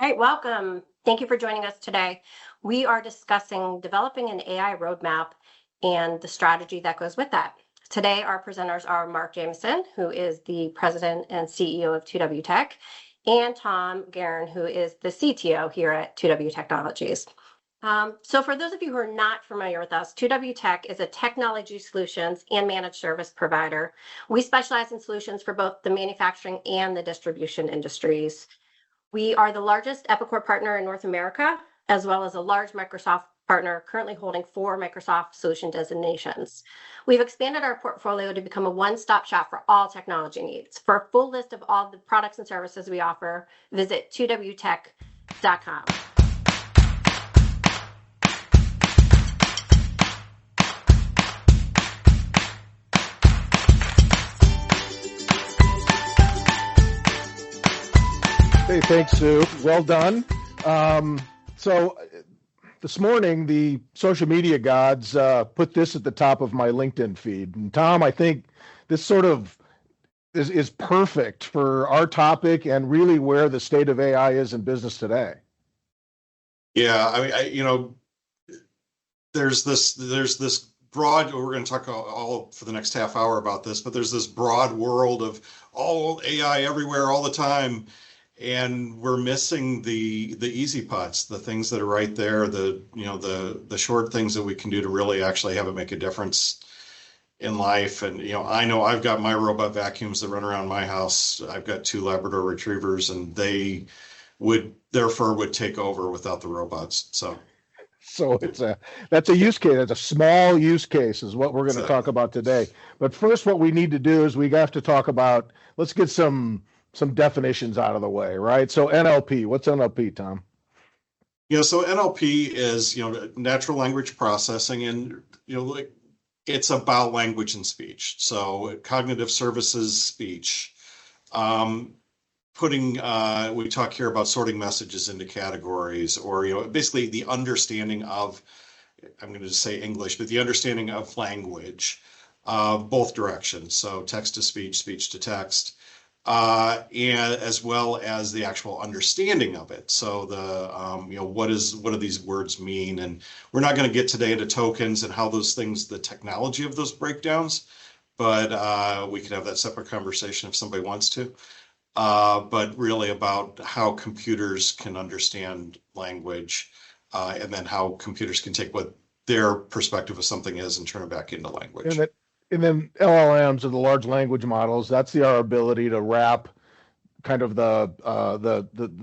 All right, welcome. Thank you for joining us today. We are discussing developing an AI roadmap and the strategy that goes with that. Today, our presenters are Mark Jamieson, who is the president and CEO of 2W Tech, and Tom Geairn, who is the CTO here at 2W Technologies. So for those of you who are not familiar with us, 2W Tech is a technology solutions and managed service provider. We specialize in solutions for both the manufacturing and the distribution industries. We are the largest Epicor partner in North America, as well as a large Microsoft partner currently holding 4 Microsoft solution designations. We've expanded our portfolio to become a one-stop shop for all technology needs. For a full list of all the products and services we offer, visit 2wtech.com. Hey, thanks, Sue. Well done. So this morning, the social media gods put this at the top of my LinkedIn feed. And Tom, I think this sort of is perfect for our topic and really where the state of AI is in business today. Yeah, I mean, there's this broad, we're going to talk all for the next half hour about this, but there's this broad world of all AI everywhere all the time. And we're missing the easy parts, the things that are right there, the short things that we can do to really actually have it make a difference in life. And I know I've got my robot vacuums that run around my house. I've got 2 Labrador retrievers, and their fur would take over without the robots. So that's a use case. That's a small use case is what we're going to talk about today. But first, what we need to do is we have to talk about. Let's get some definitions out of the way, right? So NLP, what's NLP, Tom? So NLP is, natural language processing, and, it's about language and speech. So cognitive services speech, we talk here about sorting messages into categories, or, basically the understanding of, I'm going to just say English, but the understanding of language, both directions. So text to speech, speech to text. And as well as the actual understanding of it. So what do these words mean? And we're not going to get today into tokens and how those things, the technology of those breakdowns, but we could have that separate conversation if somebody wants to. But really about how computers can understand language, and then how computers can take what their perspective of something is and turn it back into language. And then LLMs, or the large language models, that's our ability to wrap kind of the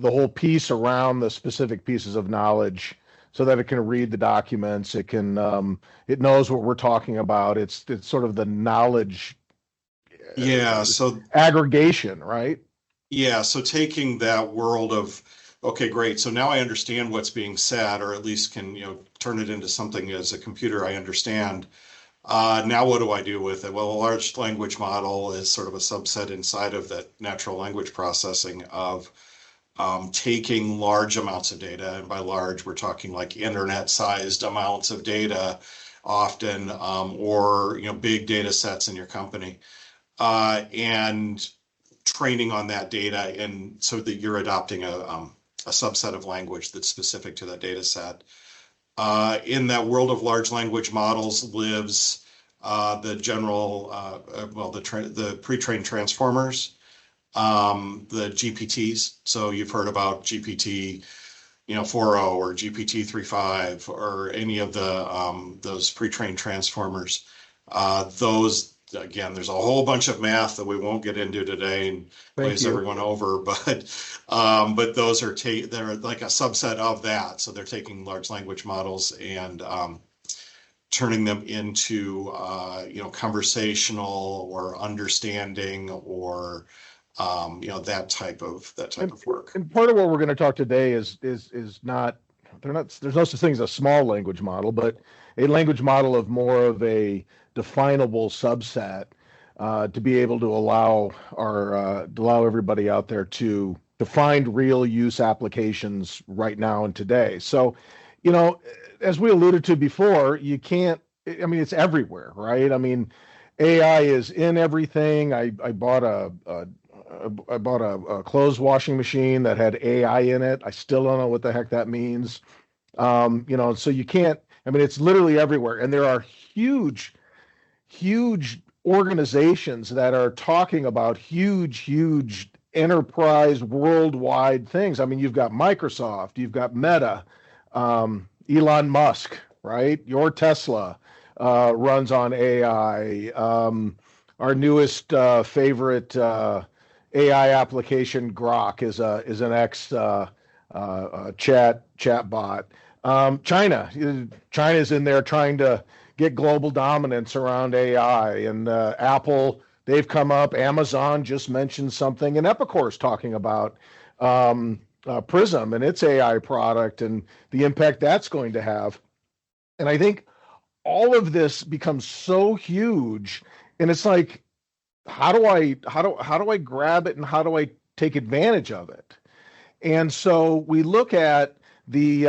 whole piece around the specific pieces of knowledge, so that it can read the documents. It knows what we're talking about. It's sort of the knowledge. Yeah. So aggregation, right? Yeah. So taking that world of, okay, great. So now I understand what's being said, or at least can turn it into something as a computer I understand. Now what do I do with it? Well, a large language model is sort of a subset inside of that natural language processing of taking large amounts of data. And by large, we're talking like internet-sized amounts of data often, or big data sets in your company, and training on that data, and so that you're adopting a subset of language that's specific to that data set. In that world of large language models lives the general, the pre-trained transformers, the GPTs. So you've heard about GPT, 4.0 or GPT 3.5 or any of those pre-trained transformers. Those, again, there's a whole bunch of math that we won't get into today and glaze everyone over, but those are they're like a subset of that. So they're taking large language models and turning them into conversational or understanding, or that type of work. And part of what we're going to talk today is not there's no such thing as a small language model, but a language model of more of a definable subset, to be able to allow everybody out there to find real use applications right now and today. So, as we alluded to before, it's everywhere, right? I mean, AI is in everything. I bought a I bought a clothes washing machine that had AI in it. I still don't know what the heck that means. So you can't, I mean, it's literally everywhere. And there are huge organizations that are talking about huge enterprise worldwide things. I mean, you've got Microsoft, you've got Meta, Elon Musk, right? Your Tesla runs on AI. Our newest favorite AI application, Grok, is an X chat bot. China's in there trying to get global dominance around AI, and Apple, they've come up. Amazon just mentioned something, and Epicor's talking about Prism and its AI product and the impact that's going to have. And I think all of this becomes so huge, and it's like, how do I grab it and how do I take advantage of it? And so we look at the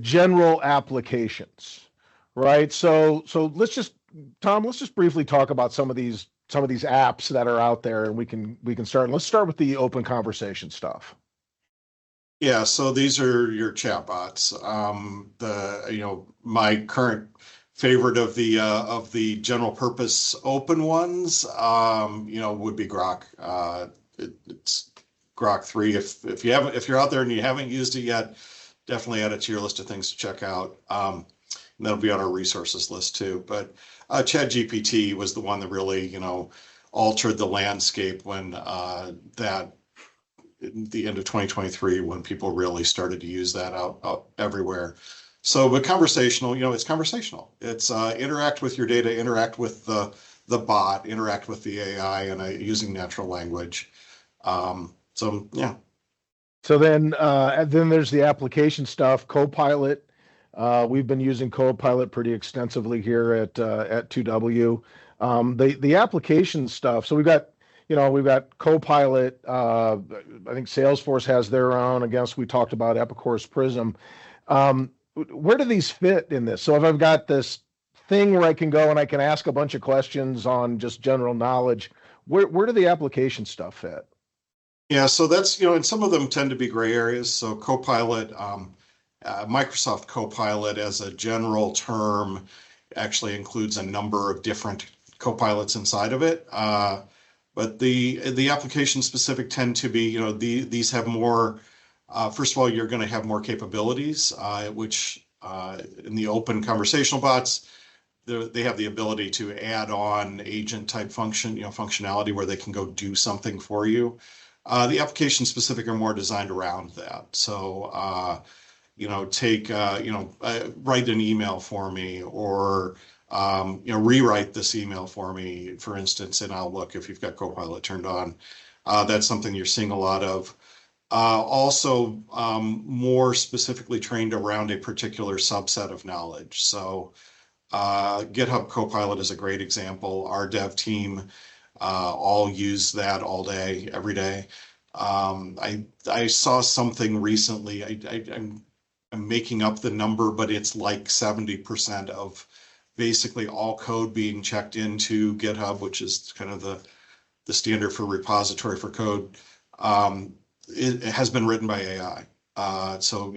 general applications, right? So let's just, Tom, let's just briefly talk about some of these apps that are out there, and we can start. Let's start with the open conversation stuff. Yeah, so these are your chatbots. My current favorite of the general purpose open ones, would be Grok. It's Grok 3. If you're out there and you haven't used it yet, definitely add it to your list of things to check out. And that'll be on our resources list too. But ChatGPT was the one that really, altered the landscape when that the end of 2023, when people really started to use that out everywhere. So, but conversational, it's conversational. It's interact with your data, interact with the bot, interact with the AI, and using natural language. Yeah. So then there's the application stuff, Copilot. We've been using Copilot pretty extensively here at 2W. The application stuff. So we've got Copilot. I think Salesforce has their own. I guess we talked about Epicor's Prism. Where do these fit in this? So if I've got this thing where I can go and I can ask a bunch of questions on just general knowledge, where do the application stuff fit? Yeah, so that's, and some of them tend to be gray areas. So Copilot, Microsoft Copilot as a general term actually includes a number of different Copilots inside of it. But the application specific tend to be, these have more, first of all, you're going to have more capabilities, which in the open conversational bots, they have the ability to add on agent type functionality where they can go do something for you. The application specific are more designed around that. So, write an email for me, or, rewrite this email for me, for instance, in Outlook, if you've got Copilot turned on. That's something you're seeing a lot of. Also, more specifically trained around a particular subset of knowledge. So, GitHub Copilot is a great example. Our dev team all use that all day, every day. I saw something recently. I'm making up the number, but it's like 70% of basically all code being checked into GitHub, which is kind of the standard for repository for code. It has been written by AI. So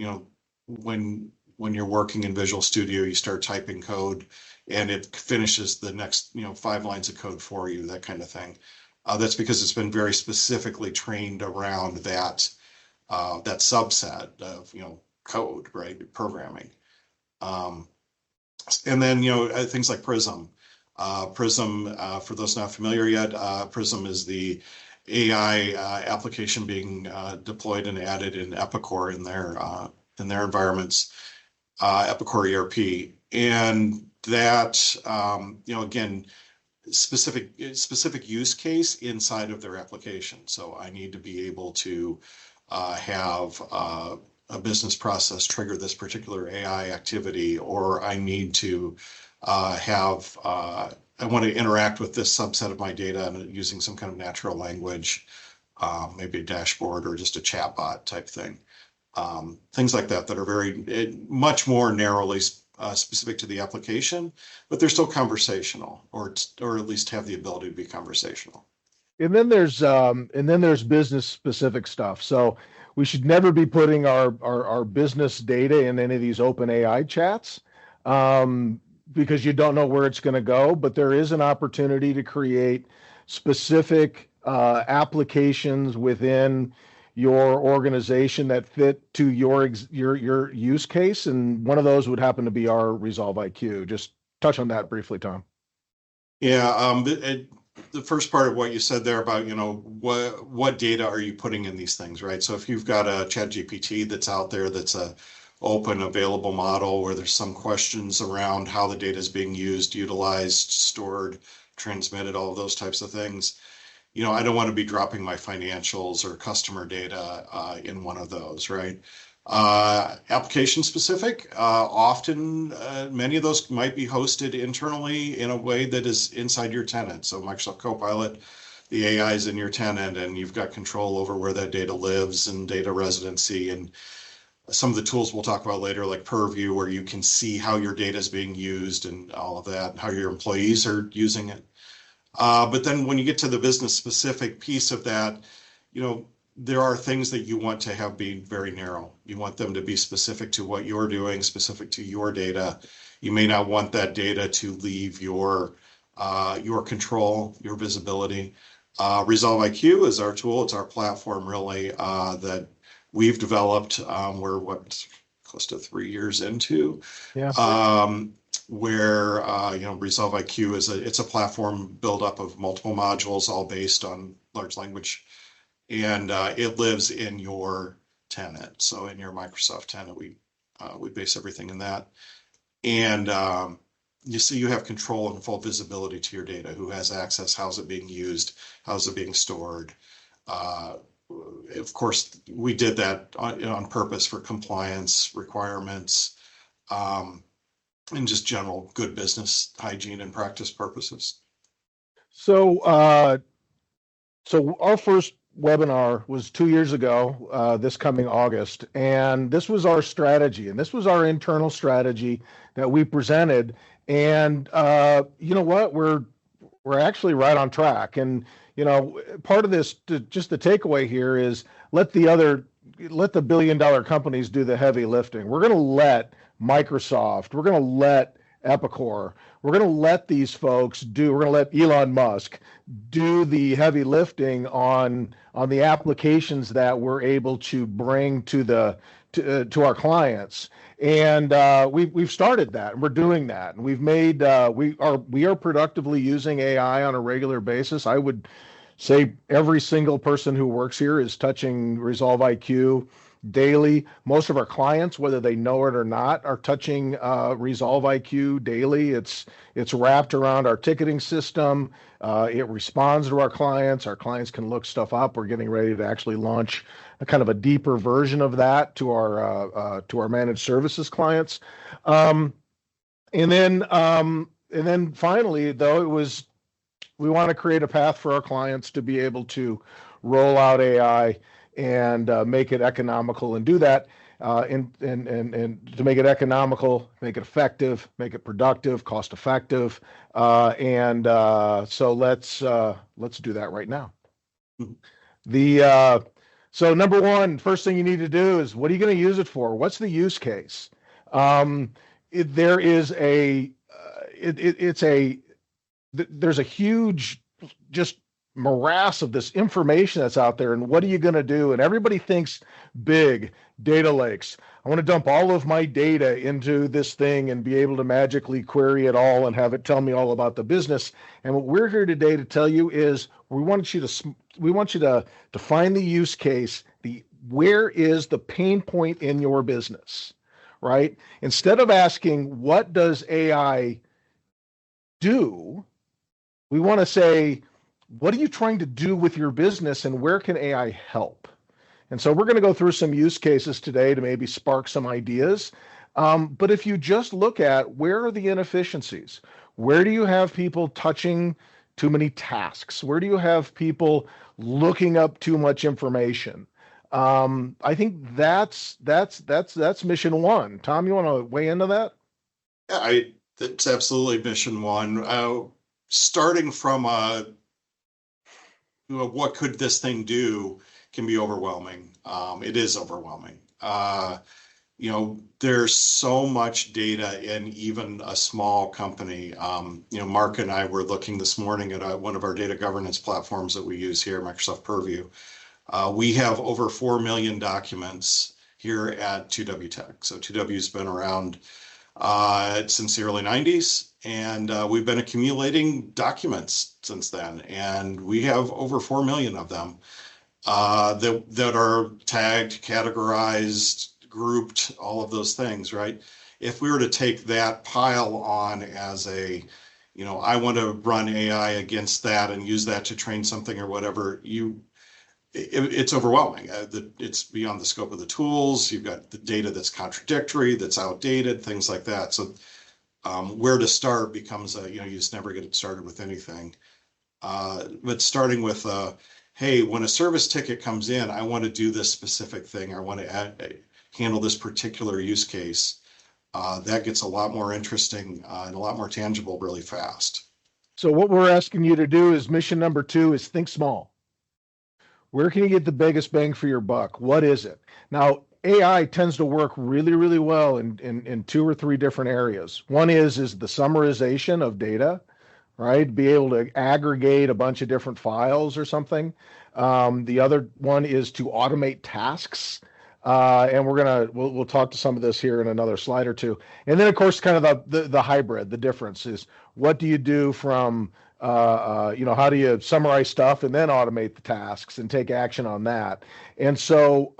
when you're working in Visual Studio, you start typing code, and it finishes the next 5 lines of code for you, that kind of thing. That's because it's been very specifically trained around that subset of code, right? Programming. And then things like Prism. Prism, for those not familiar yet, Prism is the AI application being deployed and added in Epicor in their environments, Epicor ERP, and that again, specific use case inside of their application. So I need to be able to have a business process trigger this particular AI activity, or I need to I want to interact with this subset of my data and using some kind of natural language, maybe a dashboard or just a chatbot type thing. Things like that are very much more narrowly specific to the application, but they're still conversational, or at least have the ability to be conversational. and then there's business specific stuff. So we should never be putting our business data in any of these open AI chats, um, because you don't know where it's going to go. But there is an opportunity to create specific applications within your organization that fit to your use case, and one of those would happen to be our Resolve IQ. Just touch on that briefly, Tom. Yeah, the first part of what you said there about, what data are you putting in these things, right? So if you've got a chat GPT that's out there, that's a open available model where there's some questions around how the data is being used, utilized, stored, transmitted, all of those types of things. I don't want to be dropping my financials or customer data in one of those, right? Application specific, often many of those might be hosted internally in a way that is inside your tenant. So Microsoft Copilot, the AI is in your tenant, and you've got control over where that data lives and data residency. And some of the tools we'll talk about later, like Purview, where you can see how your data is being used and all of that, and how your employees are using it. But then when you get to the business specific piece of that, there are things that you want to have be very narrow. You want them to be specific to what you're doing, specific to your data. You may not want that data to leave your control, your visibility. Resolve IQ is our tool. It's our platform, really, that we've developed. We're close to 3 years into. Yeah. Where Resolve IQ it's a platform built up of multiple modules, all based on large language, and it lives in your tenant. So in your Microsoft tenant, we base everything in that, and you see you have control and full visibility to your data. Who has access? How's it being used? How's it being stored? Of course, we did that on purpose for compliance requirements. And just general good business hygiene and practice purposes. So, our first webinar was 2 years ago, this coming August, and this was our strategy, and this was our internal strategy that we presented. And you know what? We're actually right on track. And part of this, just the takeaway here is let the billion-dollar companies do the heavy lifting. We're going to let Microsoft, we're going to let Epicor, we're going to let these folks we're going to let Elon Musk do the heavy lifting on the applications that we're able to bring to our clients. And we've started that, and we're doing that, and we've made we are productively using AI on a regular basis. I would say every single person who works here is touching Resolve IQ daily. Most of our clients, whether they know it or not, are touching Resolve IQ daily. It's wrapped around our ticketing system. It responds to our clients. Our clients can look stuff up. We're getting ready to actually launch a kind of a deeper version of that to our managed services clients. And then finally, though, we want to create a path for our clients to be able to roll out AI and make it economical, and do that and to make it economical, make it effective, make it productive, cost effective, so let's do that right now. So number one, first thing you need to do is, what are you going to use it for? What's the use case? There's a huge just morass of this information that's out there, and what are you going to do? And everybody thinks big data lakes. I want to dump all of my data into this thing and be able to magically query it all and have it tell me all about the business. And what we're here today to tell you is we want you to find the use case, where is the pain point in your business, right? Instead of asking, what does AI do? We want to say, what are you trying to do with your business, and where can AI help? And so we're going to go through some use cases today to maybe spark some ideas. But if you just look at, where are the inefficiencies? Where do you have people touching too many tasks? Where do you have people looking up too much information? I think that's mission one. Tom, you want to weigh into that? Yeah, that's absolutely mission one. Starting from what could this thing do can be overwhelming. It is overwhelming. There's so much data in even a small company. Mark and I were looking this morning at one of our data governance platforms that we use here, Microsoft Purview. We have over 4 million documents here at 2W Tech. So 2W's been around since the early 90s, and we've been accumulating documents since then. And we have over 4 million of them that are tagged, categorized, grouped, all of those things, right? If we were to take that pile on as I want to run AI against that and use that to train something or whatever, it's overwhelming. It's beyond the scope of the tools. You've got the data that's contradictory, that's outdated, things like that. So where to start becomes you just never get it started with anything. But starting with, hey, when a service ticket comes in, I want to do this specific thing. I want to handle this particular use case. That gets a lot more interesting and a lot more tangible really fast. So what we're asking you to do is mission number 2 is think small. Where can you get the biggest bang for your buck? What is it? Now, AI tends to work really, really well in 2 or 3 different areas. One is the summarization of data, right? Be able to aggregate a bunch of different files or something. The other one is to automate tasks. And we'll talk to some of this here in another slide or two. And then, of course, kind of the hybrid. The difference is, what do you do from how do you summarize stuff and then automate the tasks and take action on that? And so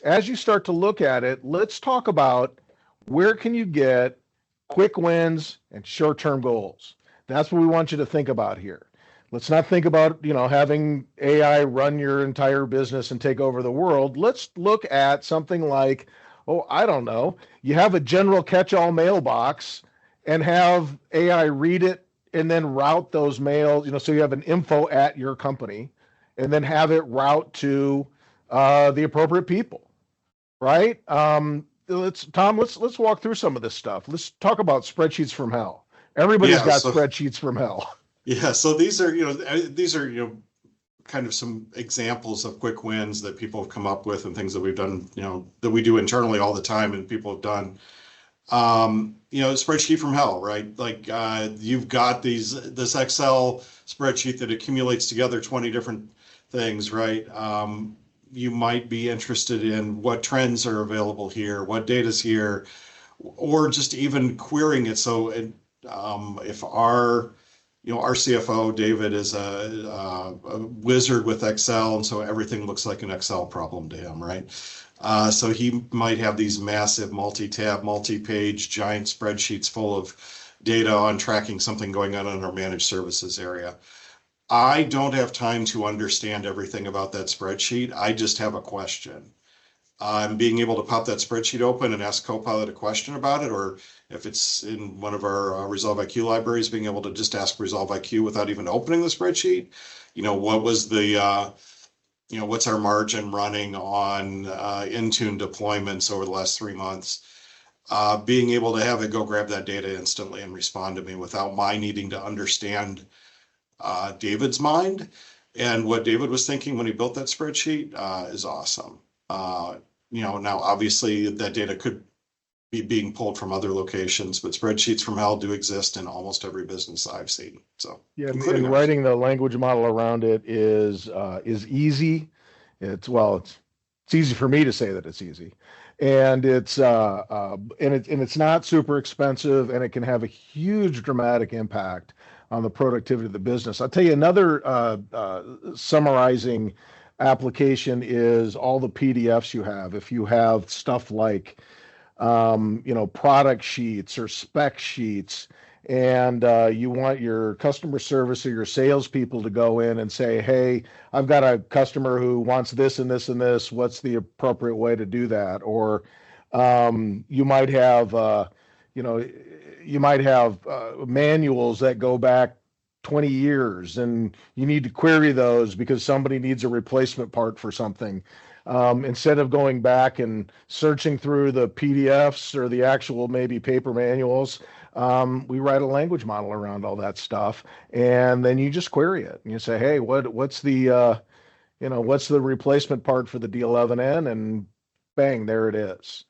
as you start to look at it, let's talk about where can you get quick wins and short-term goals. That's what we want you to think about here. Let's not think about, having AI run your entire business and take over the world. Let's look at something like, I don't know, you have a general catch-all mailbox and have AI read it and then route those mails, so you have an info at your company and then have it route to the appropriate people, right? Let's walk through some of this stuff. Let's talk about spreadsheets from hell. Everybody's got spreadsheets from hell. Yeah, so these are kind of some examples of quick wins that people have come up with and things that we've done, that we do internally all the time and people have done. Spreadsheet from hell, right? Like you've got this Excel spreadsheet that accumulates together 20 different things, right? You might be interested in what trends are available here, what data's here, or just even querying it. So if our CFO, David, is a wizard with Excel, and so everything looks like an Excel problem to him, right? So he might have these massive multi-tab, multi-page, giant spreadsheets full of data on tracking something going on in our managed services area. I don't have time to understand everything about that spreadsheet. I just have a question. Being able to pop that spreadsheet open and ask Copilot a question about it, or if it's in one of our Resolve IQ libraries, being able to just ask Resolve IQ without even opening the spreadsheet. What was what's our margin running on Intune deployments over the last 3 months? Being able to have it go grab that data instantly and respond to me without my needing to understand David's mind and what David was thinking when he built that spreadsheet is awesome. Now obviously that data could be being pulled from other locations, but spreadsheets from hell do exist in almost every business I've seen. So yeah, and writing the language model around it is easy. It's easy for me to say that it's easy, and it's not super expensive, and it can have a huge dramatic impact on the productivity of the business. I'll tell you another summarizing application is all the PDFs you have. If you have stuff like product sheets or spec sheets, and you want your customer service or your salespeople to go in and say, hey, I've got a customer who wants this and this and this. What's the appropriate way to do that? Or you might have manuals that go back 20 years and you need to query those because somebody needs a replacement part for something. Instead of going back and searching through the PDFs or the actual maybe paper manuals, We write a language model around all that stuff, and then you just query it and you say, hey, what's the what's the replacement part for the D11N? And bang, there it is.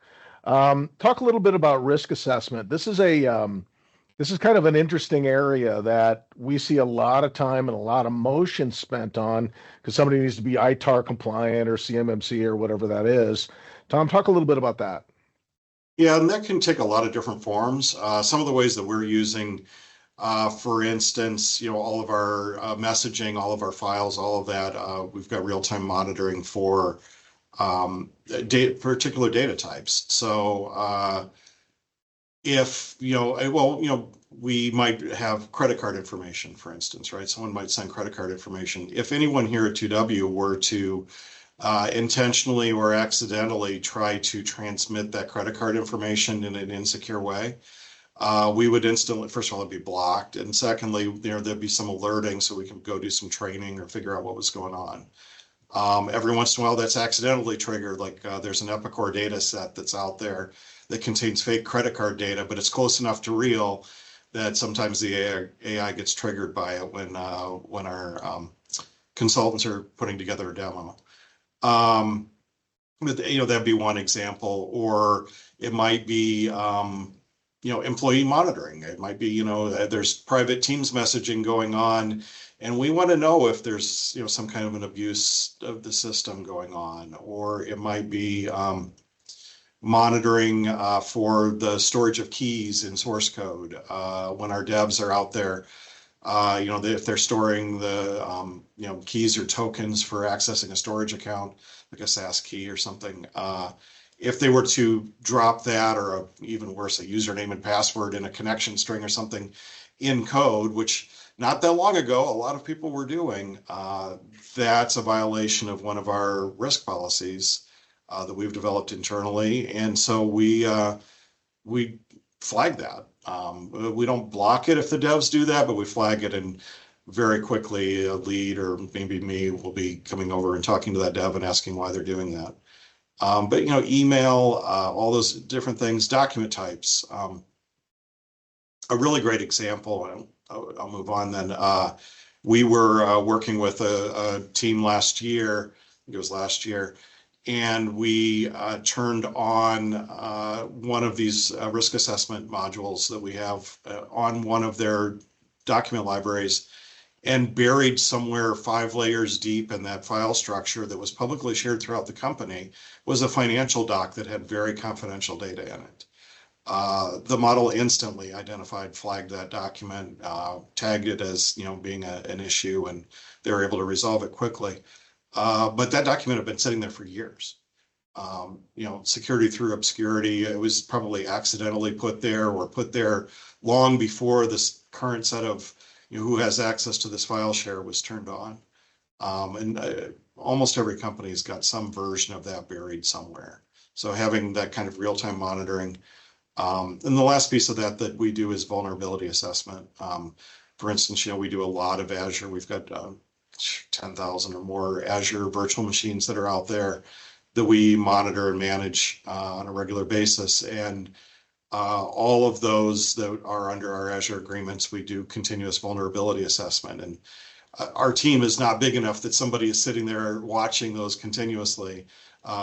Talk a little bit about risk assessment. This is kind of an interesting area that we see a lot of time and a lot of motion spent on because somebody needs to be ITAR compliant or CMMC or whatever that is. Tom, talk a little bit about that. Yeah, and that can take a lot of different forms. Some of the ways that we're using, for instance, all of our messaging, all of our files, all of that, we've got real-time monitoring for particular data types. So if, we might have credit card information, for instance, right? Someone might send credit card information. If anyone here at 2W were to intentionally or accidentally try to transmit that credit card information in an insecure way, we would instantly, first of all, it'd be blocked. And secondly, there'd be some alerting so we can go do some training or figure out what was going on. Every once in a while, that's accidentally triggered. Like there's an Epicor data set that's out there that contains fake credit card data, but it's close enough to real that sometimes the AI gets triggered by it when our consultants are putting together a demo. But, that'd be one example, or it might be, employee monitoring. It might be, there's private Teams messaging going on, and we want to know if there's, some kind of an abuse of the system going on, or it might be monitoring for the storage of keys in source code when our devs are out there. If they're storing the keys or tokens for accessing a storage account, like a SAS key or something, if they were to drop that, or even worse, a username and password in a connection string or something in code, which not that long ago a lot of people were doing, that's a violation of one of our risk policies that we've developed internally, and so we flag that. We don't block it if the devs do that, but we flag it, and very quickly a lead or maybe me will be coming over and talking to that dev and asking why they're doing that. But email, all those different things, document types. A really great example, and I'll move on then. We were working with a team last year, I think it was last year, and we turned on one of these risk assessment modules that we have on one of their document libraries, and buried somewhere 5 layers deep in that file structure that was publicly shared throughout the company was a financial doc that had very confidential data in it. The model instantly identified, flagged that document, tagged it as being an issue, and they were able to resolve it quickly. But that document had been sitting there for years. Security through obscurity, it was probably accidentally put there, or put there long before this current set of who has access to this file share was turned on. And almost every company's got some version of that buried somewhere. So having that kind of real-time monitoring. And the last piece of that we do is vulnerability assessment. For instance, we do a lot of Azure. We've got 10,000 or more Azure virtual machines that are out there that we monitor and manage on a regular basis. And all of those that are under our Azure agreements, we do continuous vulnerability assessment. And our team is not big enough that somebody is sitting there watching those continuously.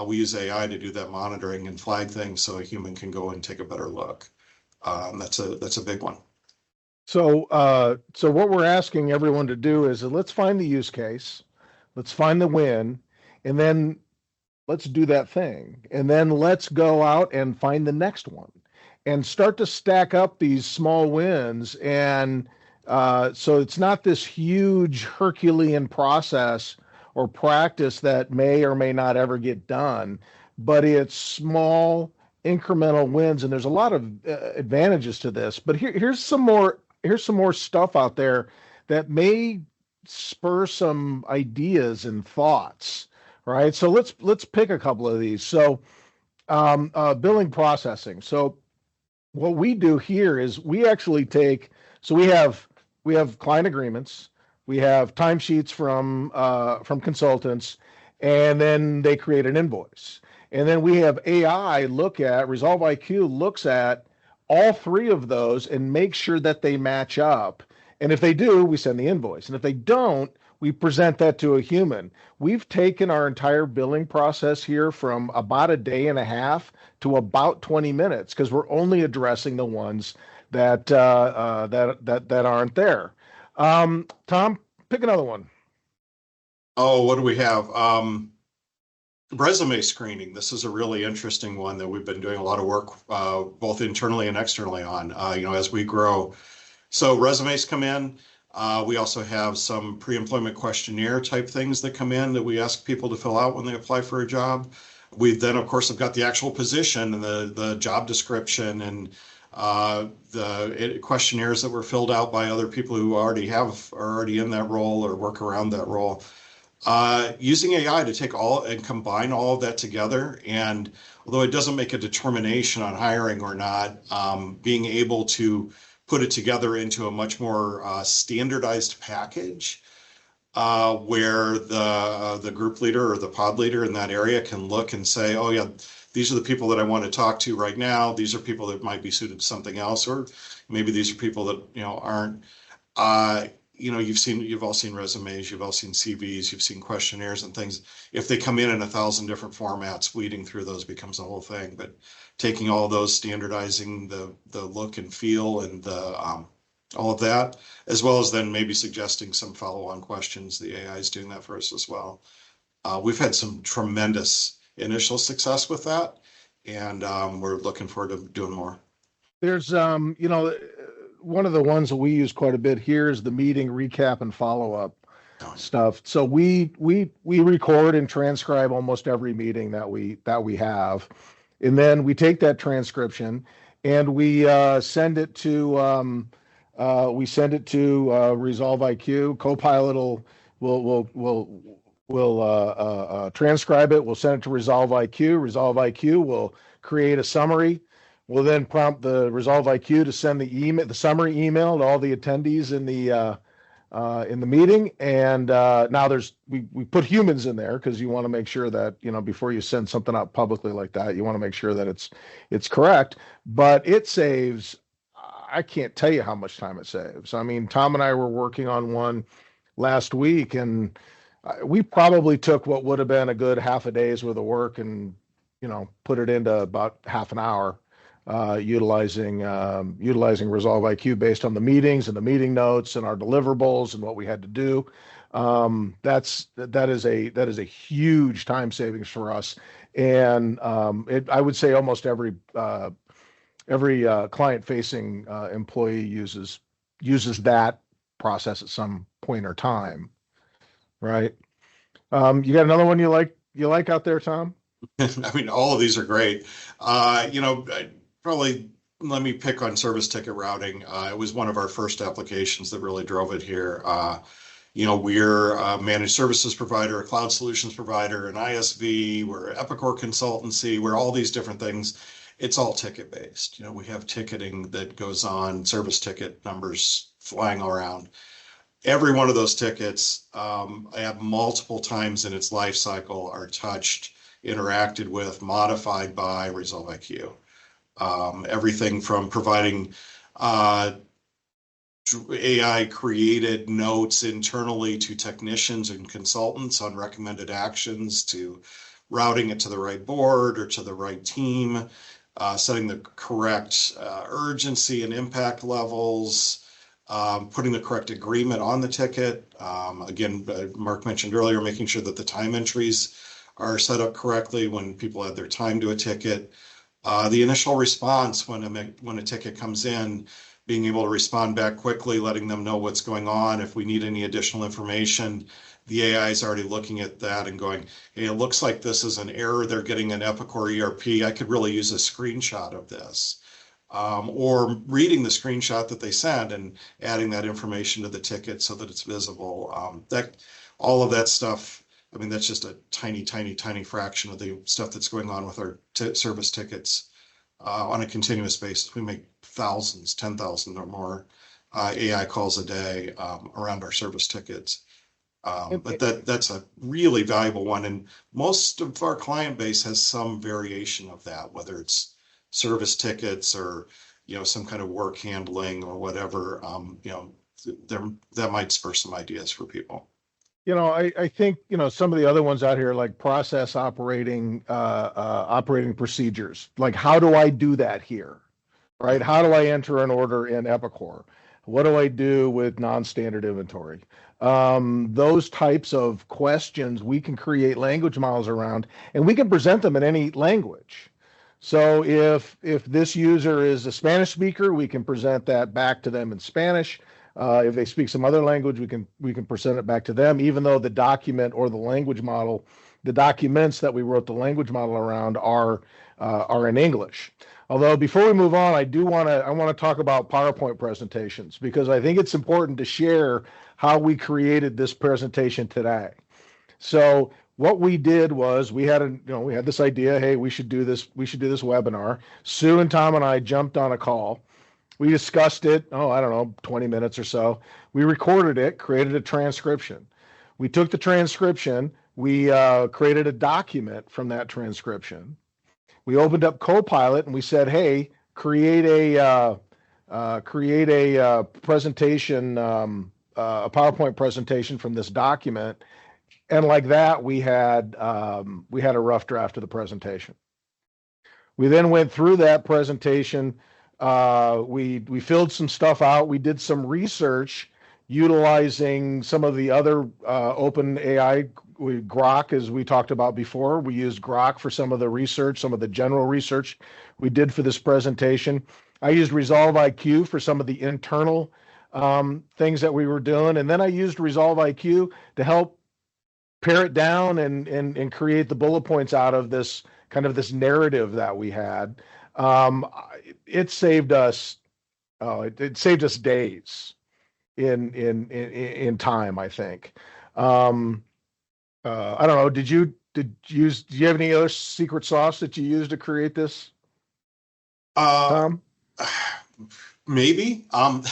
We use AI to do that monitoring and flag things so a human can go and take a better look. That's a big one. So what we're asking everyone to do is let's find the use case, let's find the win, and then let's do that thing. And then let's go out and find the next one and start to stack up these small wins. And so it's not this huge Herculean process or practice that may or may not ever get done, but it's small incremental wins. And there's a lot of advantages to this. But here's some more stuff out there that may spur some ideas and thoughts, right? So let's pick a couple of these. So billing processing. So what we do here is we actually we have client agreements, we have timesheets from consultants, and then they create an invoice. And then we have AI Resolve IQ looks at all three of those and make sure that they match up. And if they do, we send the invoice. And if they don't, we present that to a human. We've taken our entire billing process here from about a day and a half to about 20 minutes because we're only addressing the ones that aren't there. Tom, pick another one. Oh, what do we have? Resume screening. This is a really interesting one that we've been doing a lot of work, both internally and externally on, as we grow. So resumes come in. We also have some pre-employment questionnaire type things that come in that we ask people to fill out when they apply for a job. We then, of course, have got the actual position and the job description and the questionnaires that were filled out by other people who are already in that role or work around that role. Using AI to take all and combine all of that together. And although it doesn't make a determination on hiring or not, being able to put it together into a much more standardized package where the group leader or the pod leader in that area can look and say, oh yeah, these are the people that I want to talk to right now. These are people that might be suited to something else, or maybe these are people that aren't. You've all seen resumes, you've all seen CVs, you've seen questionnaires and things. If they come in 1,000 different formats, weeding through those becomes a whole thing. But taking all those, standardizing the look and feel and the all of that, as well as then maybe suggesting some follow-on questions. The AI is doing that for us as well. We've had some tremendous initial success with that, and we're looking forward to doing more. There's one of the ones that we use quite a bit here is the meeting recap and follow-up stuff. So we record and transcribe almost every meeting that we have, and then we take that transcription and we send it to Resolve IQ. Copilot will transcribe it. We'll send it to Resolve IQ. Resolve IQ will create a summary. We'll then prompt the Resolve IQ to send the summary email to all the attendees in the meeting. And now we put humans in there because you want to make sure that before you send something out publicly like that, you want to make sure that it's correct. But it saves. I can't tell you how much time it saves. I mean, Tom and I were working on one last week, and we probably took what would have been a good half a day's worth of work and put it into about half an hour. Utilizing Resolve IQ based on the meetings and the meeting notes and our deliverables and what we had to do. That is a huge time savings for us, and I would say almost every client-facing employee uses that process at some point or time, right? You got another one you like out there, Tom? I mean, all of these are great. Probably let me pick on service ticket routing. It was one of our first applications that really drove it here. We're a managed services provider, a cloud solutions provider, an ISV, we're an Epicor consultancy, we're all these different things. It's all ticket based. We have ticketing that goes on, service ticket numbers flying around. Every one of those tickets have multiple times in its life cycle are touched, interacted with, modified by Resolve IQ. Everything from providing AI created notes internally to technicians and consultants on recommended actions, to routing it to the right board or to the right team, setting the correct urgency and impact levels, putting the correct agreement on the ticket. Again, Mark mentioned earlier, making sure that the time entries are set up correctly when people add their time to a ticket. The initial response when a ticket comes in, being able to respond back quickly, letting them know what's going on. If we need any additional information, the AI is already looking at that and going, hey, it looks like this is an error. They're getting an Epicor ERP. I could really use a screenshot of this. Or reading the screenshot that they send and adding that information to the ticket so that it's visible. All of that stuff, I mean, that's just a tiny, tiny, tiny fraction of the stuff that's going on with our service tickets on a continuous basis. We make thousands, 10,000 or more AI calls a day around our service tickets. But that's a really valuable one. And most of our client base has some variation of that, whether it's service tickets or some kind of work handling or whatever, that might spur some ideas for people. I think, some of the other ones out here, like process operating procedures, like how do I do that here, right? How do I enter an order in Epicor? What do I do with non-standard inventory? Those types of questions we can create language models around, and we can present them in any language. So if this user is a Spanish speaker, we can present that back to them in Spanish. If they speak some other language, we can present it back to them, even though the document or the language model, the documents that we wrote the language model around are in English. Although before we move on, I want to talk about PowerPoint presentations, because I think it's important to share how we created this presentation today. So what we did was we had this idea, hey, we should do this webinar. Sue and Tom and I jumped on a call. We discussed it, I don't know, 20 minutes or so. We recorded it, created a transcription. We took the transcription, we created a document from that transcription. We opened up Copilot and we said, hey, create a presentation, a PowerPoint presentation from this document. And like that, we had a rough draft of the presentation. We then went through that presentation. We filled some stuff out. We did some research utilizing some of the other open AI, Grok, as we talked about before. We used Grok for some of the research, some of the general research we did for this presentation. I used Resolve IQ for some of the internal things that we were doing. And then I used Resolve IQ to help pare it down and create the bullet points out of this kind of this narrative that we had. It saved us days in time, I think. I don't know. Do you have any other secret sauce that you used to create this, Tom? Maybe. I mean,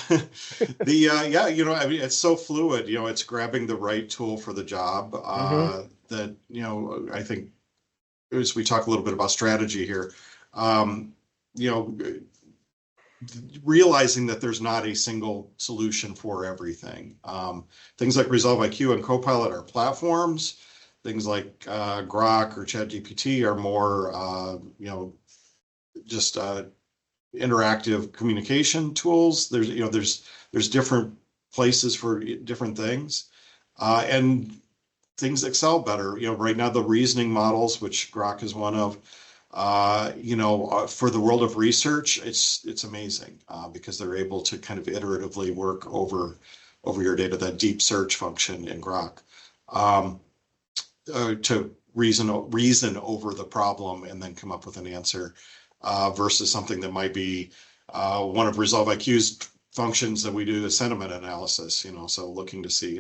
it's so fluid, it's grabbing the right tool for the job, that, I think as we talk a little bit about strategy here, realizing that there's not a single solution for everything. Things like Resolve IQ and Copilot are platforms. Things like Grok or ChatGPT are more, just interactive communication tools. There's different places for different things, and things excel better. Right now the reasoning models, which Grok is one of, for the world of research, it's amazing because they're able to kind of iteratively work over your data. That deep search function in Grok, to reason over the problem and then come up with an answer, versus something that might be one of Resolve IQ's functions that we do the sentiment analysis. So looking to see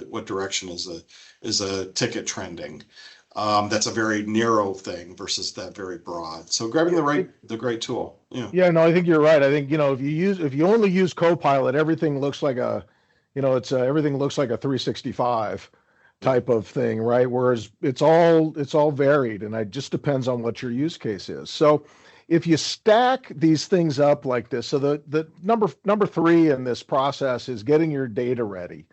what direction is a ticket trending. That's a very narrow thing versus that very broad. So grabbing the great tool. Yeah, no, I think you're right. I think, if you only use Copilot, everything looks like everything looks like a 365 type of thing, right? Whereas it's all varied, and it just depends on what your use case is. So if you stack these things up like this, so the number 3 in this process is getting your data ready.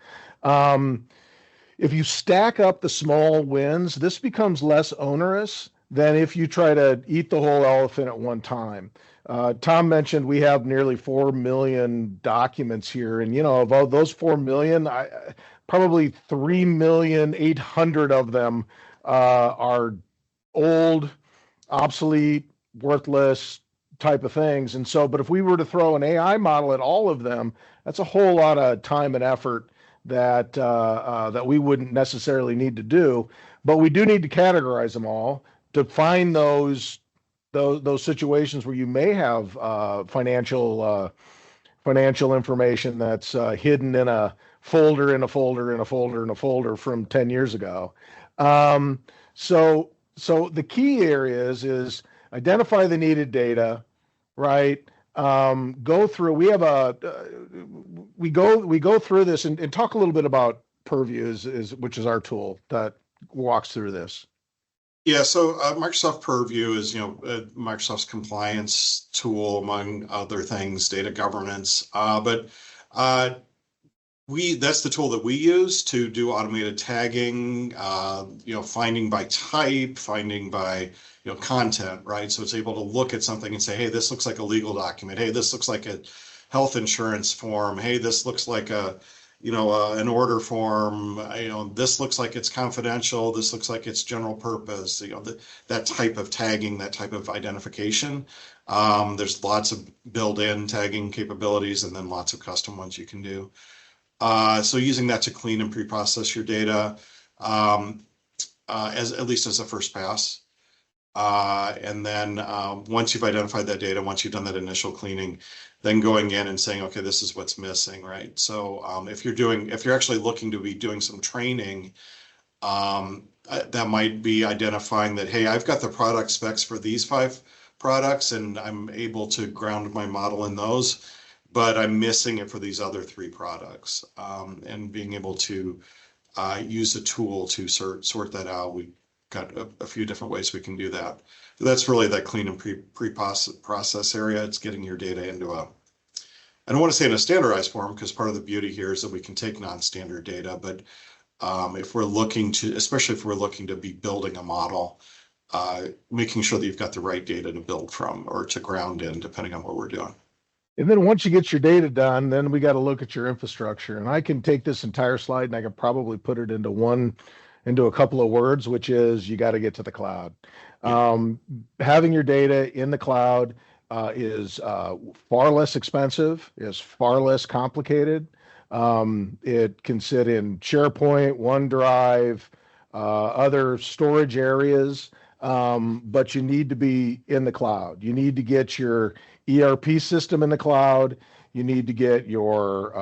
If you stack up the small wins, this becomes less onerous than if you try to eat the whole elephant at one time. Tom mentioned we have nearly 4 million documents here, and of all those 4 million, probably 3,800,000 of them are old, obsolete, worthless type of things. And so, but if we were to throw an AI model at all of them, that's a whole lot of time and effort that we wouldn't necessarily need to do. But we do need to categorize them all to find those situations where you may have financial information that's hidden in a folder from 10 years ago. So the key areas is identify the needed data, right? Go through. We go through this and talk a little bit about Purview, which is our tool that walks through this. Yeah, so Microsoft Purview is, Microsoft's compliance tool, among other things, data governance. But uh, that's the tool that we use to do automated tagging, finding by type, finding by, content, right? So it's able to look at something and say, hey, this looks like a legal document. Hey, this looks like a health insurance form. Hey, this looks like an order form. This looks like it's confidential. This looks like it's general purpose. That type of tagging, that type of identification. There's lots of built-in tagging capabilities and then lots of custom ones you can do. So using that to clean and pre-process your data, as at least as a first pass. And then once you've identified that data, once you've done that initial cleaning, then going in and saying, okay, this is what's missing, right? So if you're actually looking to be doing some training, that might be identifying that, hey, I've got the product specs for these 5 products, and I'm able to ground my model in those, but I'm missing it for these other 3 products. And being able to use a tool to sort that out. We got a few different ways we can do that. That's really that clean and pre-process area. It's getting your data into I don't want to say in a standardized form, because part of the beauty here is that we can take non-standard data, but especially if we're looking to be building a model, making sure that you've got the right data to build from or to ground in, depending on what we're doing. And then once you get your data done, then we got to look at your infrastructure. And I can take this entire slide and I can probably put it into a couple of words, which is you got to get to the cloud. Yeah. Having your data in the cloud is far less expensive, is far less complicated. It can sit in SharePoint, OneDrive, other storage areas, but you need to be in the cloud. You need to get your ERP system in the cloud. You need to get your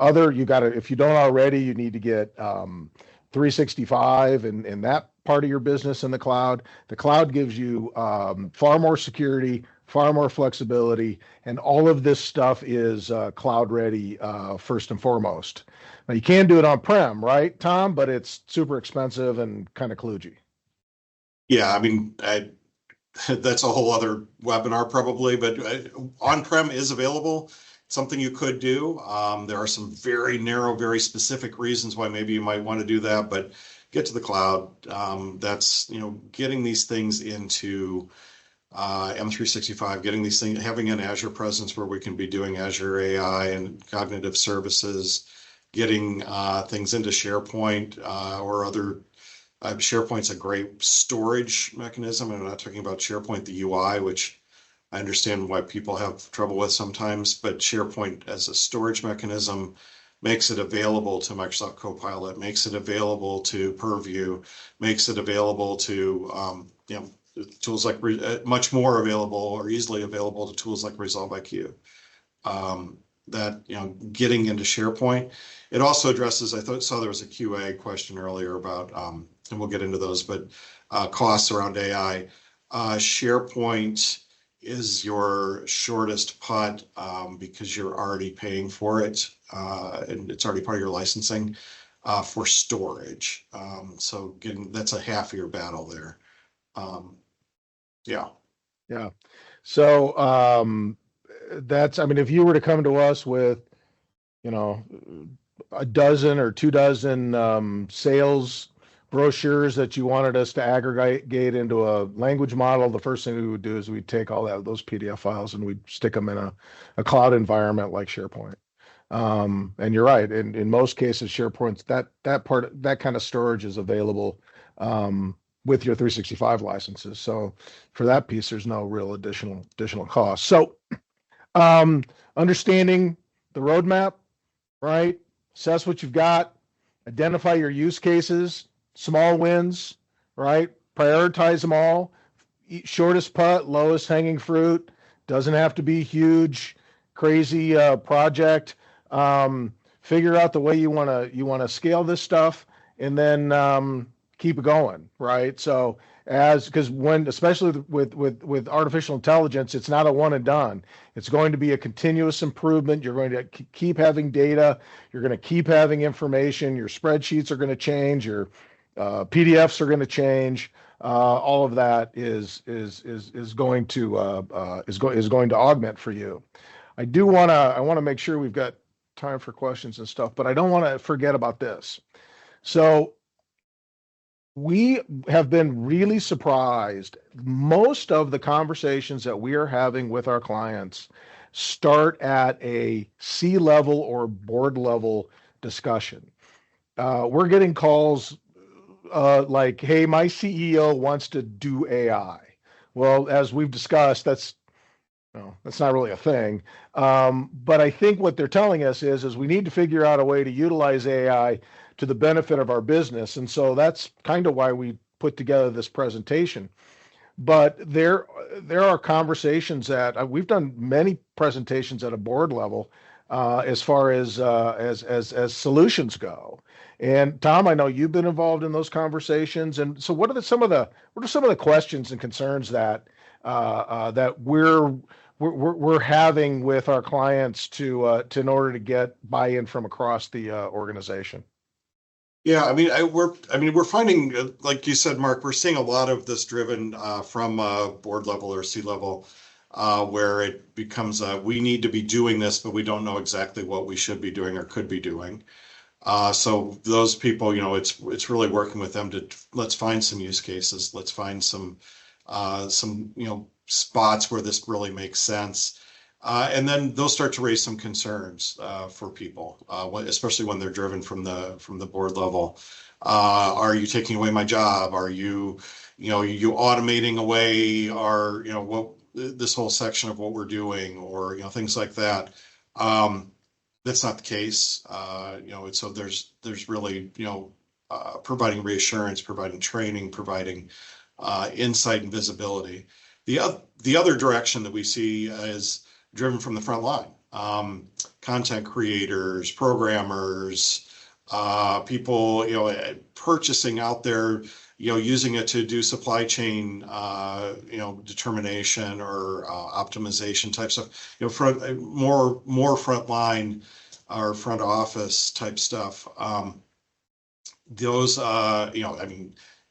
if you don't already, you need to get 365 and that part of your business in the cloud. The cloud gives you far more security, far more flexibility, and all of this stuff is cloud ready first and foremost. Now you can do it on-prem, right, Tom? But it's super expensive and kind of kludgy. Yeah, I mean, that's a whole other webinar probably, but on-prem is available. Something you could do. There are some very narrow, very specific reasons why maybe you might want to do that, but get to the cloud. That's, getting these things into M365, getting these things, having an Azure presence where we can be doing Azure AI and cognitive services, getting things into SharePoint or other. SharePoint's a great storage mechanism. I'm not talking about SharePoint, the UI, which I understand why people have trouble with sometimes, but SharePoint as a storage mechanism makes it available to Microsoft Copilot, makes it available to Purview, makes it available to tools like much more available or easily available to tools like Resolve IQ. Getting into SharePoint. It also addresses, saw there was a QA question earlier about, and we'll get into those, but costs around AI. SharePoint is your shortest putt because you're already paying for it and it's already part of your licensing for storage. So that's a half of your battle there. Yeah. Yeah. So if you were to come to us with, a dozen or 24 sales brochures that you wanted us to aggregate into a language model, the first thing we would do is we'd take all those PDF files and we'd stick them in a cloud environment like SharePoint. And you're right. In most cases, SharePoint's that kind of storage is available with your 365 licenses. So for that piece, there's no real additional cost. So understanding the roadmap, right? Assess what you've got, identify your use cases, small wins, right? Prioritize them all. Shortest putt, lowest hanging fruit. Doesn't have to be huge, crazy project. Figure out the way you want to scale this stuff, and then keep it going, right? So especially with artificial intelligence, it's not a one and done. It's going to be a continuous improvement. You're going to keep having data. You're going to keep having information. Your spreadsheets are going to change. Your PDFs are going to change. all of that is going to is going to augment for you. I want to make sure we've got time for questions and stuff, but I don't want to forget about this. So we have been really surprised. Most of the conversations that we are having with our clients start at a C-level or board level discussion. We're getting calls like, "Hey, my CEO wants to do AI." Well, as we've discussed, that's not really a thing. But I think what they're telling us is we need to figure out a way to utilize AI to the benefit of our business. And so that's kind of why we put together this presentation. But there are conversations that we've done many presentations at a board level as far as solutions go. And Tom, I know you've been involved in those conversations. And so what are some of the questions and concerns that that we're having with our clients to in order to get buy-in from across the organization? Yeah, I mean, we're finding, like you said, Mark, we're seeing a lot of this driven from board level or C-level, where it becomes we need to be doing this, but we don't know exactly what we should be doing or could be doing. So those people, it's really working with them to let's find some use cases, let's find some spots where this really makes sense. And then they'll start to raise some concerns for people, especially when they're driven from the board level. Are you taking away my job? Are you automating away our, what this whole section of what we're doing, or things like that. That's not the case. So there's really providing reassurance, providing training, providing insight and visibility. The other direction that we see is driven from the front line. Content creators, programmers, people, purchasing out there, using it to do supply chain, determination or optimization type stuff, more front line or front office type stuff. Those,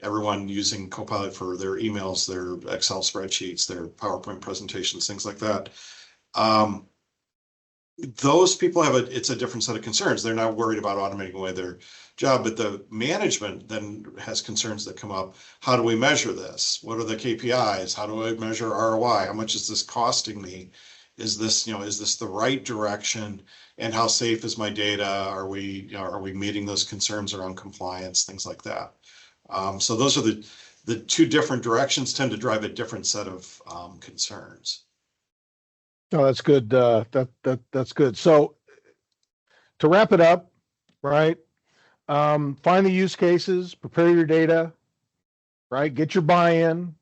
everyone using Copilot for their emails, their Excel spreadsheets, their PowerPoint presentations, things like that. Those people it's a different set of concerns. They're not worried about automating away their job, but the management then has concerns that come up. How do we measure this? What are the KPIs? How do I measure ROI? How much is this costing me? Is this the right direction? And how safe is my data? Are we meeting those concerns around compliance, things like that? So those are the two different directions, tend to drive a different set of concerns. No, that's good. That's good. So to wrap it up, right? Find the use cases, prepare your data, right? Get your buy-in,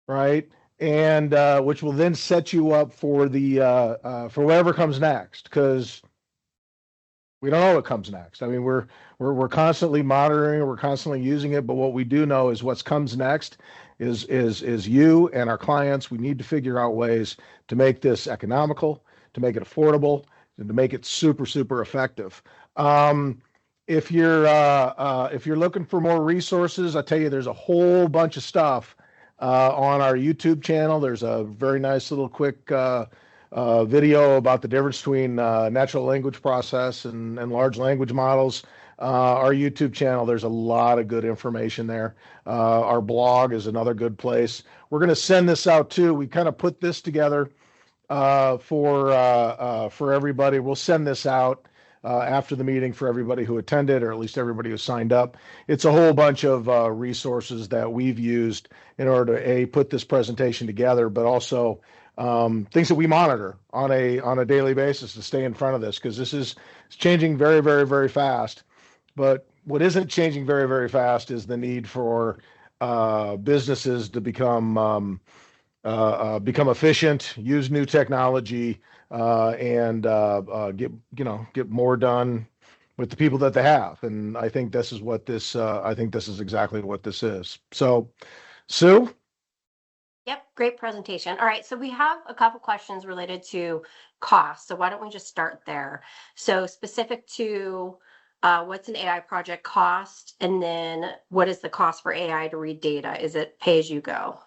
right? And which will then set you up for for whatever comes next, because we don't know what comes next. I mean, we're constantly monitoring, we're constantly using it, but what we do know is what comes next is you and our clients. We need to figure out ways to make this economical, to make it affordable, and to make it super, super effective. If you're looking for more resources, I tell you, there's a whole bunch of stuff on our YouTube channel. There's a very nice little quick video about the difference between natural language process and large language models. Our YouTube channel, there's a lot of good information there. Our blog is another good place. We're going to send this out too. We kind of put this together for everybody. We'll send this out after the meeting for everybody who attended, or at least everybody who signed up. It's a whole bunch of resources that we've used in order to put this presentation together, but also things that we monitor on a daily basis to stay in front of this, because this is changing very, very, very fast. But what isn't changing very, very fast is the need for businesses to become efficient, use new technology, and get more done with the people that they have. And I think this is what this. I think this is exactly what this is. So, Sue. Yep, great presentation. All right, so we have a couple questions related to cost. So why don't we just start there? So specific to What's an AI project cost? And then what is the cost for AI to read data? Is it pay as you go?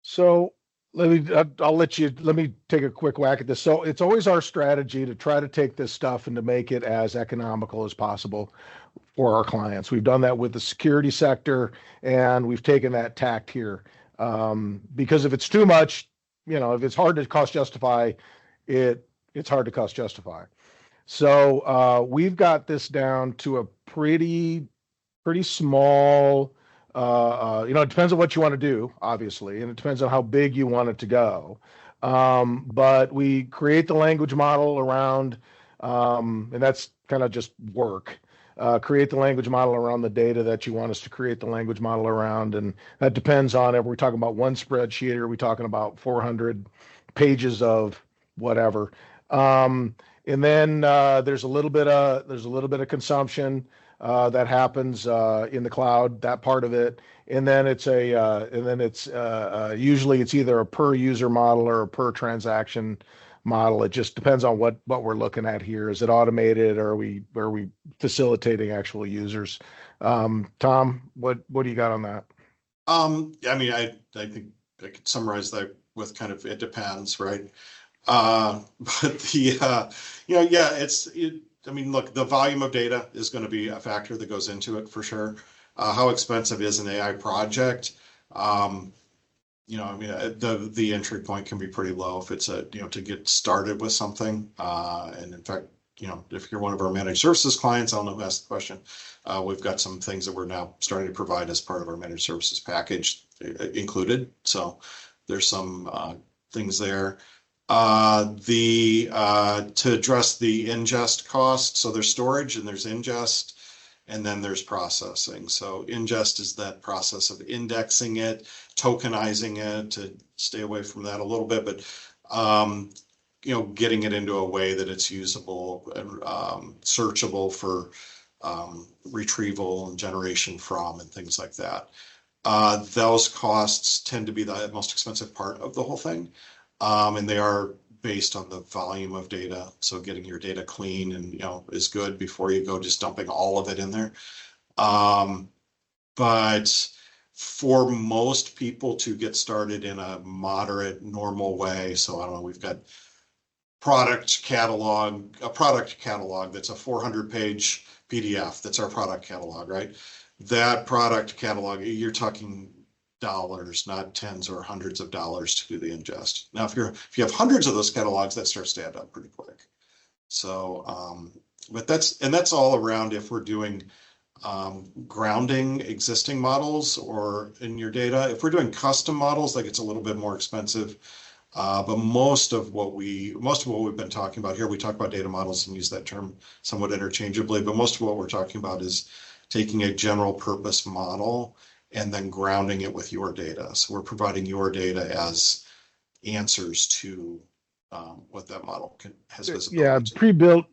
So let me take a quick whack at this. So it's always our strategy to try to take this stuff and to make it as economical as possible for our clients. We've done that with the security sector, and we've taken that tact here. Because if it's too much, if it's hard to cost justify, it's hard to cost justify. So we've got this down to a pretty small. It depends on what you want to do, obviously, and it depends on how big you want it to go. But we create the language model around, and that's kind of just work. Create the language model around the data that you want us to create the language model around, and that depends on if we're talking about one spreadsheet or we're talking about 400 pages of whatever. And then there's a little bit of consumption that happens in the cloud, that part of it, and then it's usually it's either a per user model or a per transaction model. It just depends on what we're looking at here. Is it automated, or are we facilitating actual users? Tom, what do you got on that? I mean, I think I could summarize that with kind of it depends, right? But I mean, look, the volume of data is going to be a factor that goes into it for sure. How expensive is an AI project? I mean, the entry point can be pretty low if it's to get started with something. And in fact, if you're one of our managed services clients, I'll know ask the question. We've got some things that we're now starting to provide as part of our managed services package included. So there's some things there. To address the ingest cost, so there's storage and there's ingest, and then there's processing. So ingest is that process of indexing it, tokenizing it, to stay away from that a little bit, but getting it into a way that it's usable and searchable for retrieval and generation from and things like that. Those costs tend to be the most expensive part of the whole thing. And they are based on the volume of data. So getting your data clean and, is good before you go just dumping all of it in there. But for most people to get started in a moderate, normal way, so I don't know, we've got a product catalog that's a 400-page PDF. That's our product catalog, right? That product catalog, you're talking dollars, not tens or hundreds of dollars to do the ingest. Now, if you have hundreds of those catalogs, that starts to add up pretty quick. So, but that's all around if we're doing grounding existing models or in your data. If we're doing custom models, like it's a little bit more expensive. But most of what we've been talking about here, we talk about data models and use that term somewhat interchangeably, but most of what we're talking about is taking a general purpose model and then grounding it with your data. So we're providing your data as answers to what that model has visibility to. Pre-built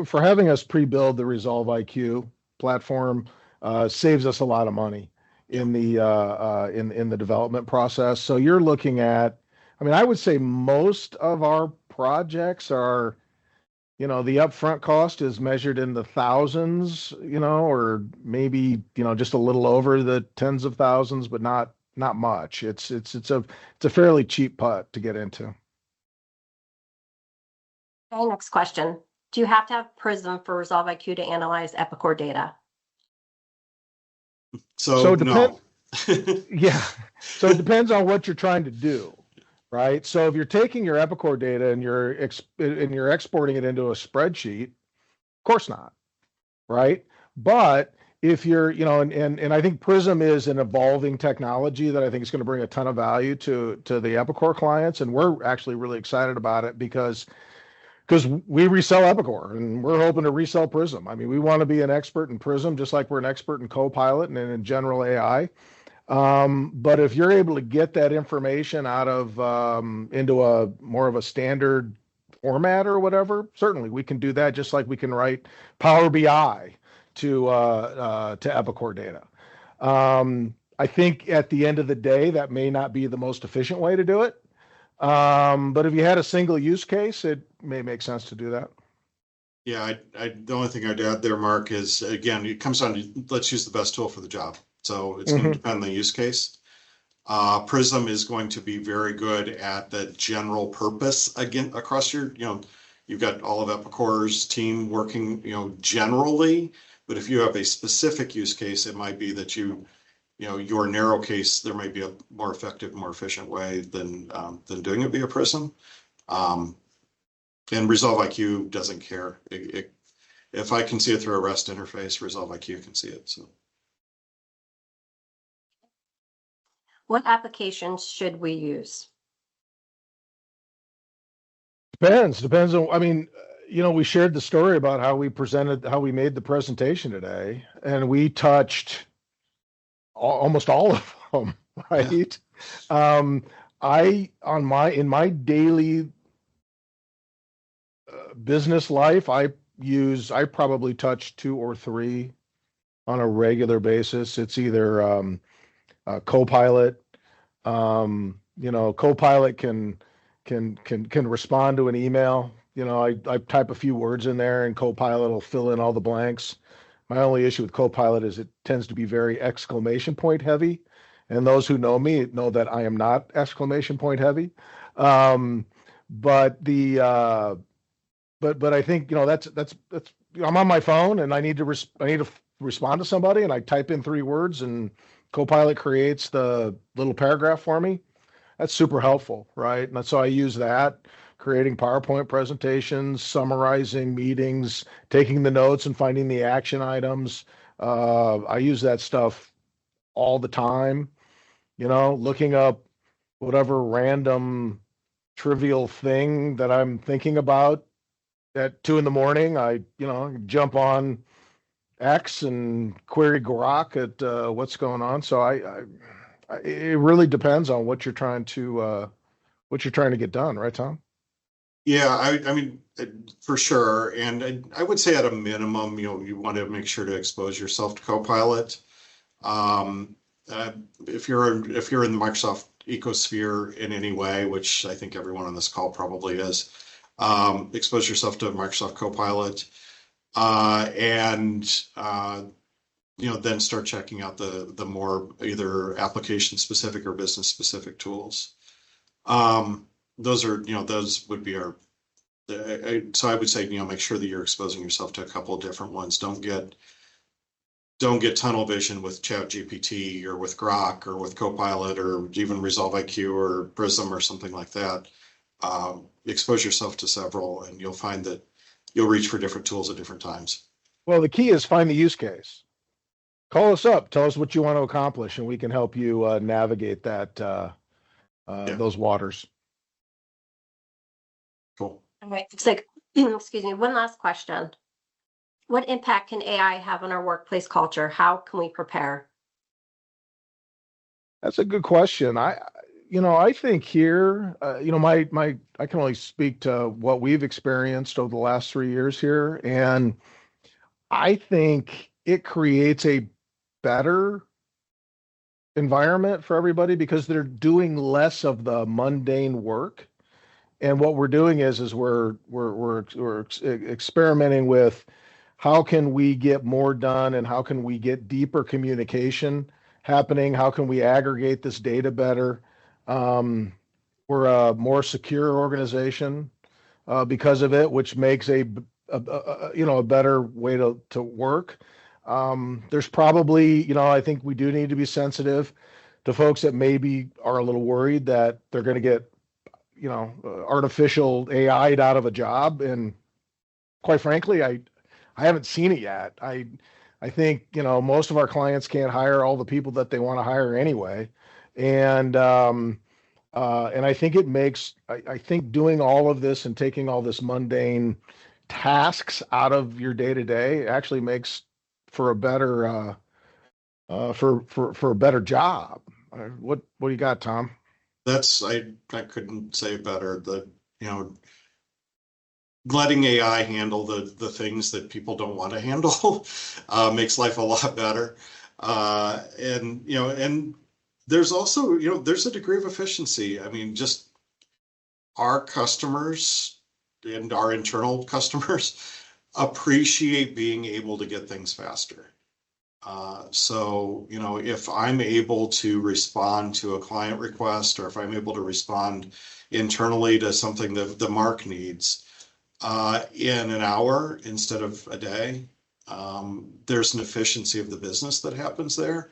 for having us pre-build the Resolve IQ platform saves us a lot of money in the development process. So you're looking at, I mean, I would say most of our projects are, the upfront cost is measured in the thousands, or maybe, just a little over the tens of thousands, but not much. It's a fairly cheap putt to get into. Okay, next question. Do you have to have Prism for Resolve IQ to analyze Epicor data? So no. Yeah. So it depends on what you're trying to do. Right. So if you're taking your Epicor data and you're exporting it into a spreadsheet, of course not. Right. But if you're, and I think Prism is an evolving technology that I think is going to bring a ton of value to the Epicor clients. And we're actually really excited about it because we resell Epicor and we're hoping to resell Prism. I mean, we want to be an expert in Prism, just like we're an expert in Copilot and in general AI. But if you're able to get that information out of into a more of a standard format or whatever, certainly we can do that, just like we can write Power BI to Epicor data. I think at the end of the day, that may not be the most efficient way to do it. But if you had a single use case, it may make sense to do that. Yeah, the only thing I'd add there, Mark, is again, it comes down to let's use the best tool for the job. So it's going to Hmm. depend on the use case. Prism is going to be very good at the general purpose again across you've got all of Epicore's team working, generally. But if you have a specific use case, it might be that your narrow case, there might be a more effective, more efficient way than doing it via Prism. Um, and Resolve IQ doesn't care. If I can see it through a REST interface, Resolve IQ can see it. So What applications should we use? Depends on, I mean, we shared the story about how we made the presentation today, and we touched almost all of them, yeah, right? Um, in my daily business life, I probably touch two or three on a regular basis. It's either Copilot. Copilot can respond to an email. I type a few words in there, and Copilot will fill in all the blanks. My only issue with Copilot is it tends to be very exclamation point heavy, and those who know me know that I am not exclamation point heavy. Um, but the but I think that's I'm on my phone and I need to respond to somebody, and I type in three words, and Copilot creates the little paragraph for me. That's super helpful, right? And so I use that, creating PowerPoint presentations, summarizing meetings, taking the notes and finding the action items. I use that stuff all the time, looking up whatever random trivial thing that I'm thinking about at 2 in the morning. I, jump on X and query Grok at what's going on. So it really depends on what you're trying to get done, right, Tom? yeah. I mean, for sure. And I would say at a minimum, you want to make sure to expose yourself to Copilot. Um, uh, if you're in the Microsoft ecosphere in any way, which I think everyone on this call probably is, expose yourself to Microsoft Copilot, and then start checking out the more either application specific or business specific tools. Um, those would be so I would say, make sure that you're exposing yourself to a couple of different ones. Don't get tunnel vision with Chat GPT or with Grok or with Copilot or even Resolve IQ or Prism or something like that. Expose yourself to several, and you'll find that you'll reach for different tools at different times. Well, the key is find the use case. Call us up, tell us what you want to accomplish, and we can help you navigate Yeah, those waters. cool. All right. It's like, excuse me, one last question. What impact can AI have on our workplace culture? How can we prepare? That's a good question. I think here, I can only speak to what we've experienced over the last 3 years here, and I think it creates a better environment for everybody because they're doing less of the mundane work. And what we're doing is we're experimenting with how can we get more done and how can we get deeper communication happening? How can we aggregate this data better? Um, we're a more secure organization because of it, which makes a better way to work. There's probably, I think we do need to be sensitive to folks that maybe are a little worried that they're going to get, artificial AI'd out of a job. And quite frankly, I haven't seen it yet. I think, most of our clients can't hire all the people that they want to hire anyway. And I think I think doing all of this and taking all this mundane tasks out of your day to day actually makes for a better for a better job. What do you got, Tom? I couldn't say it better. You know, letting AI handle the things that people don't want to handle makes life a lot better. And there's also, there's a degree of efficiency. I mean, just our customers and our internal customers appreciate being able to get things faster. So, if I'm able to respond to a client request, or if I'm able to respond internally to something that the mark needs in an hour instead of a day, there's an efficiency of the business that happens there.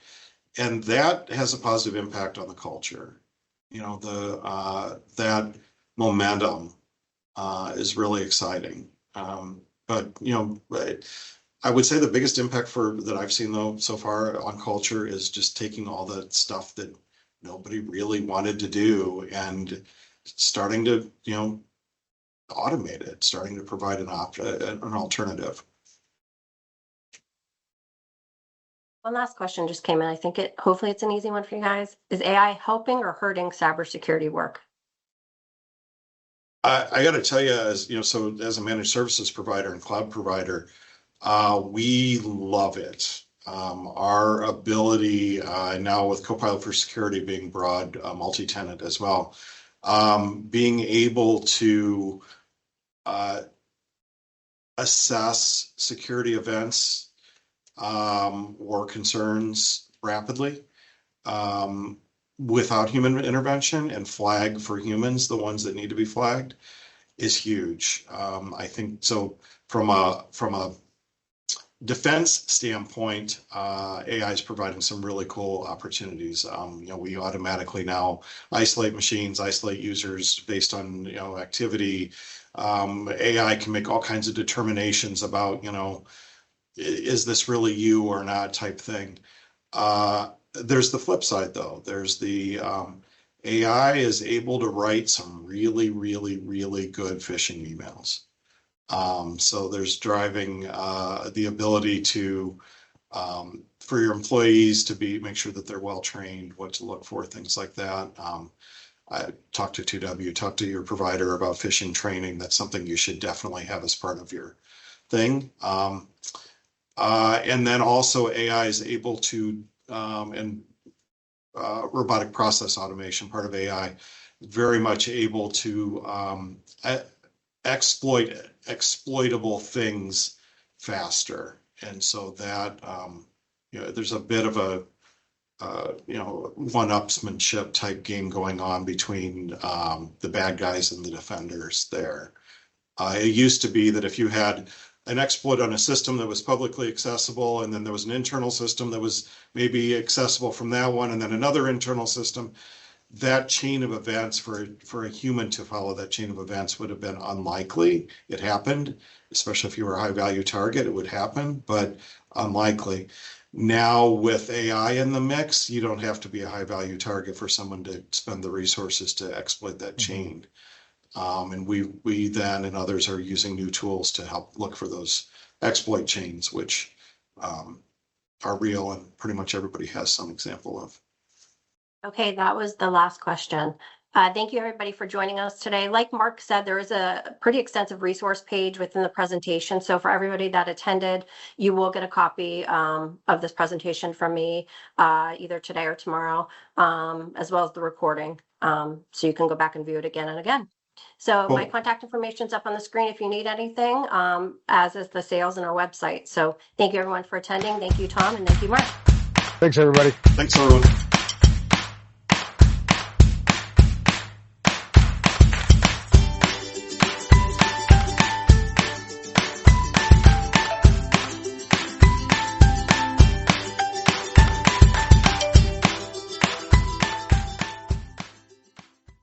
And that has a positive impact on the culture. That momentum is really exciting. But I would say the biggest impact that I've seen though so far on culture is just taking all the stuff that nobody really wanted to do and starting to automate it, starting to provide an alternative. One last question just came in. I think hopefully it's an easy one for you guys. Is AI helping or hurting cybersecurity work? I got to tell you, so as a managed services provider and cloud provider, we love it. Our ability now with Copilot for Security being broad, multi-tenant as well, being able to assess security events or concerns rapidly without human intervention and flag for humans the ones that need to be flagged is huge. I think so. From a defense standpoint, AI is providing some really cool opportunities. We automatically now isolate machines, isolate users based on activity. AI can make all kinds of determinations about is this really you or not type thing. There's the flip side though. There's the AI is able to write some really, really, really good phishing emails. So there's driving the ability to for your employees to make sure that they're well trained, what to look for, things like that. I talked to 2W, talk to your provider about phishing training. That's something you should definitely have as part of your thing. And then also AI is able to and robotic process automation, part of AI, very much able to exploitable things faster. And so that there's a bit of a one-upsmanship type game going on between the bad guys and the defenders there. It used to be that if you had an exploit on a system that was publicly accessible, and then there was an internal system that was maybe accessible from that one, and then another internal system, that chain of events for a human to follow that chain of events would have been unlikely. It happened, especially if you were a high value target, it would happen, but unlikely. Now with AI in the mix, you don't have to be a high value target for someone to spend the resources to exploit that chain. And we then and others are using new tools to help look for those exploit chains, which are real and pretty much everybody has some example of. Okay, that was the last question. Thank you everybody for joining us today. Like Mark said, there is a pretty extensive resource page within the presentation. So for everybody that attended, you will get a copy of this presentation from me either today or tomorrow, as well as the recording. So you can go back and view it again and again. So my contact information is up on the screen if you need anything, as is the sales and our website. So thank you everyone for attending. Thank you, Tom, and thank you, Mark. Thanks, everybody. Thanks, everyone.